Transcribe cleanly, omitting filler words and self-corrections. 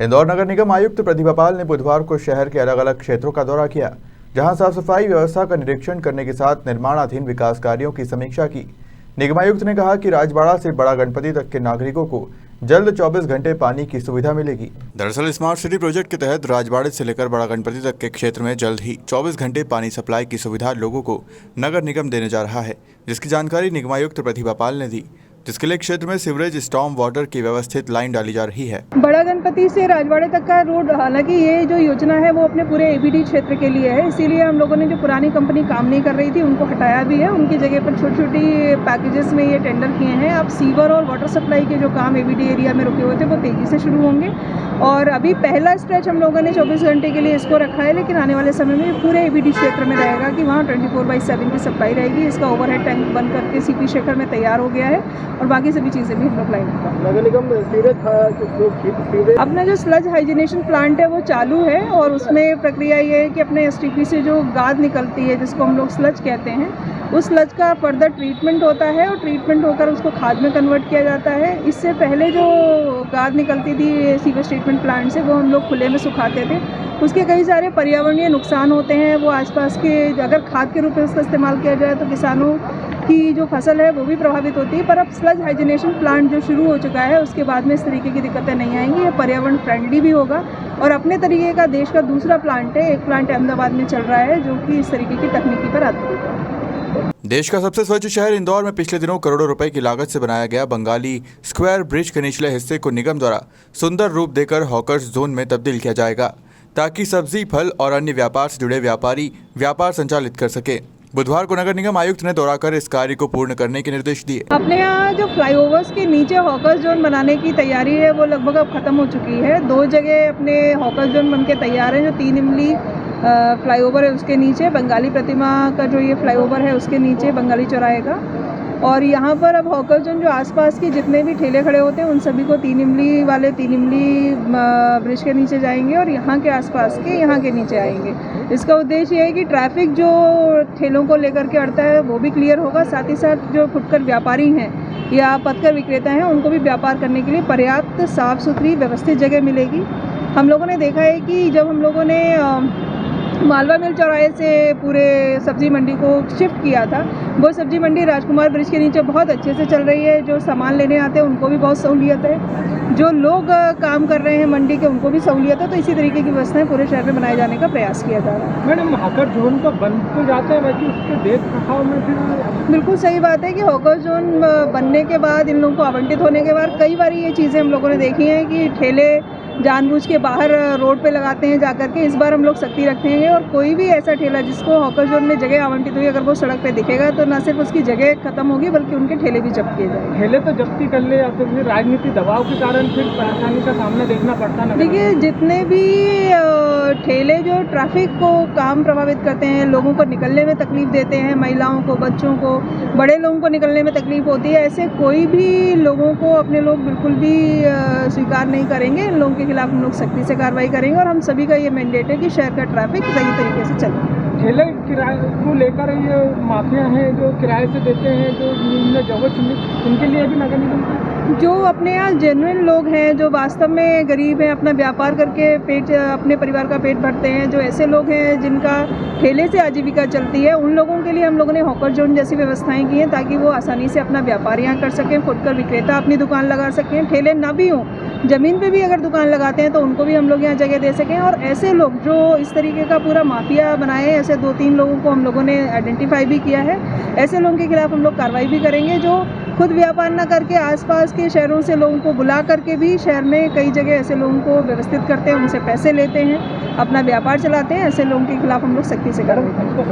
इंदौर नगर निगम आयुक्त प्रतिभा पाल ने बुधवार को शहर के अलग अलग क्षेत्रों का दौरा किया, जहां साफ सफाई व्यवस्था का निरीक्षण करने के साथ निर्माणाधीन विकास कार्यों की समीक्षा की। निगमायुक्त ने कहा कि राजबाड़ा से बड़ा गणपति तक के नागरिकों को जल्द 24 घंटे पानी की सुविधा मिलेगी। दरअसल स्मार्ट सिटी प्रोजेक्ट के तहत राजबाड़े से लेकर बड़ा गणपति तक के क्षेत्र में जल्द ही 24 घंटे पानी सप्लाई की सुविधा लोगों को नगर निगम देने जा रहा है, जिसकी जानकारी निगमायुक्त प्रतिभा पाल ने दी, जिसके लिए क्षेत्र में सीवरेज स्टॉर्म वाटर की व्यवस्थित लाइन डाली जा रही है। बड़ा गणपति से राजवाड़े तक का रोड, हालांकि ये जो योजना है वो अपने पूरे एबीडी क्षेत्र के लिए है, इसीलिए हम लोगों ने जो पुरानी कंपनी काम नहीं कर रही थी उनको हटाया भी है। उनकी जगह पर छोटी छोटी पैकेजेस में ये टेंडर किए हैं। अब सीवर और वाटर सप्लाई के जो काम एबीडी एरिया में रुके हुए थे वो तेज़ी से शुरू होंगे और अभी पहला स्ट्रेच हम लोगों ने 24 घंटे के लिए इसको रखा है, लेकिन आने वाले समय में पूरे एबीडी क्षेत्र में रहेगा कि वहाँ 24/7 की सप्लाई रहेगी। इसका ओवरहेड टैंक बन करके सीपी शेखर में तैयार हो गया है और बाकी सभी चीज़ें भी हम लोग लाइन नगर निगम सीवरेज अपना जो स्लज हाइजीनेशन प्लांट है वो चालू है और उसमें प्रक्रिया ये है कि अपने एसटीपी से जो गाद निकलती है जिसको हम लोग स्लज कहते हैं, उस स्लज का फर्दर ट्रीटमेंट होता है और ट्रीटमेंट होकर उसको खाद में कन्वर्ट किया जाता है। इससे पहले जो गाद निकलती थी सीवेज ट्रीटमेंट प्लांट से वो हम लोग खुले में सुखाते थे, उसके कई सारे पर्यावरणीय नुकसान होते हैं। वो आसपास के अगर खाद के रूप में उसका इस्तेमाल किया जाए तो किसानों की जो फसल है वो भी प्रभावित होती है। पर अब स्लज हाइजीनेशन प्लांट जो शुरू हो चुका है उसके बाद में इस तरीके की दिक्कतें नहीं आएंगी। ये पर्यावरण फ्रेंडली भी होगा और अपने तरीके का देश का दूसरा प्लांट है। एक प्लांट अहमदाबाद में चल रहा है जो कि इस तरीके की तकनीकी पर आधारित है। देश का सबसे स्वच्छ शहर इंदौर में पिछले दिनों करोड़ों रुपए की लागत से बनाया गया बंगाली स्क्वायर ब्रिज के निचले हिस्से को निगम द्वारा सुंदर रूप देकर हॉकर्स जोन में तब्दील किया जाएगा, ताकि सब्जी, फल और अन्य व्यापार से जुड़े व्यापारी व्यापार संचालित कर सके। बुधवार को नगर निगम आयुक्त ने दौरा कर इस कार्य को पूर्ण करने के निर्देश दिए। अपने यहाँ जो फ्लाईओवर्स के नीचे हॉकर्स जोन बनाने की तैयारी है वो लगभग अब खत्म हो चुकी है। 2 जगह अपने हॉकर्स जोन बनके तैयार हैं। जो 3 इमली फ्लाईओवर है उसके नीचे, बंगाली प्रतिमा का जो ये फ्लाईओवर है उसके नीचे बंगाली चौराहे का, और यहाँ पर अब हॉकर जोन जो आसपास के जितने भी ठेले खड़े होते हैं उन सभी को 3 इमली वाले 3 इमली ब्रिज के नीचे जाएंगे और यहाँ के आसपास के यहाँ के नीचे आएंगे। इसका उद्देश्य ये है कि ट्रैफिक जो ठेलों को लेकर के अड़ता है वो भी क्लियर होगा, साथ ही साथ जो फुटकर व्यापारी हैं या पथकर विक्रेता हैं उनको भी व्यापार करने के लिए पर्याप्त साफ़ सुथरी व्यवस्थित जगह मिलेगी। हम लोगों ने देखा है कि जब हम लोगों ने मालवा मिल चौराहे से पूरे सब्जी मंडी को शिफ्ट किया था, वो सब्जी मंडी राजकुमार ब्रिज के नीचे बहुत अच्छे से चल रही है। जो सामान लेने आते हैं उनको भी बहुत सहूलियत है, जो लोग काम कर रहे हैं मंडी के उनको भी सहूलियत है। तो इसी तरीके की व्यवस्थाएं पूरे शहर में बनाए जाने का प्रयास किया जा रहा है। मैडम, हॉकर जोन तो बन तो जाता है, बाकी उसके देख रखाव में फिर बिल्कुल सही बात है कि हॉकर जोन बनने के बाद, इन लोगों को आवंटित होने के बाद कई बार ये चीज़ें हम लोगों ने देखी हैं कि ठेले जानबूझ के बाहर रोड पे लगाते हैं जाकर के। इस बार हम लोग सख्ती रखेंगे और कोई भी ऐसा ठेला जिसको हॉकर जोन में जगह आवंटित हुई अगर वो सड़क पे दिखेगा तो न सिर्फ उसकी जगह खत्म होगी बल्कि उनके ठेले भी जब्त किए जाएंगे। ठेले तो जब्ती कर ले या तो फिर राजनीतिक दबाव के कारण फिर परेशानी का सामना देखना पड़ता है। देखिए, जितने भी ठेले जो ट्रैफिक को काम प्रभावित करते हैं, लोगों को निकलने में तकलीफ देते हैं, महिलाओं को, बच्चों को, बड़े लोगों को निकलने में तकलीफ होती है, ऐसे कोई भी लोगों को अपने लोग बिल्कुल भी स्वीकार नहीं करेंगे। इन लोगों के खिलाफ हम लोग सख्ती से कार्रवाई करेंगे और हम सभी का ये मैंडेट है कि शहर का ट्रैफिक सही तरीके से चले। ठेले किराए को लेकर ये माफिया हैं जो किराए से देते हैं, जो निम्न जगह उनके लिए भी नगर निगम जो अपने यहाँ जेन्युइन लोग हैं, जो वास्तव में गरीब हैं, अपना व्यापार करके अपने परिवार का पेट भरते हैं, जो ऐसे लोग हैं जिनका ठेले से आजीविका चलती है, उन लोगों के लिए हम लोगों ने हॉकर जोन जैसी व्यवस्थाएं की हैं ताकि वो आसानी से अपना व्यापार यहाँ कर सकें, फुटकर विक्रेता अपनी दुकान लगा सकें। ठेले ना भी हों, ज़मीन पे भी अगर दुकान लगाते हैं तो उनको भी हम लोग यहाँ जगह दे सकें। और ऐसे लोग जो इस तरीके का पूरा माफिया बनाए हैं, ऐसे 2-3 लोगों को हम लोगों ने आइडेंटिफाई भी किया है। ऐसे लोगों के खिलाफ हम लोग कार्रवाई भी करेंगे जो खुद व्यापार ना करके आसपास के शहरों से लोगों को बुला करके भी शहर में कई जगह ऐसे लोगों को व्यवस्थित करते हैं, उनसे पैसे लेते हैं, अपना व्यापार चलाते हैं। ऐसे लोगों के खिलाफ हम लोग सख्ती से कार्रवाई करेंगे।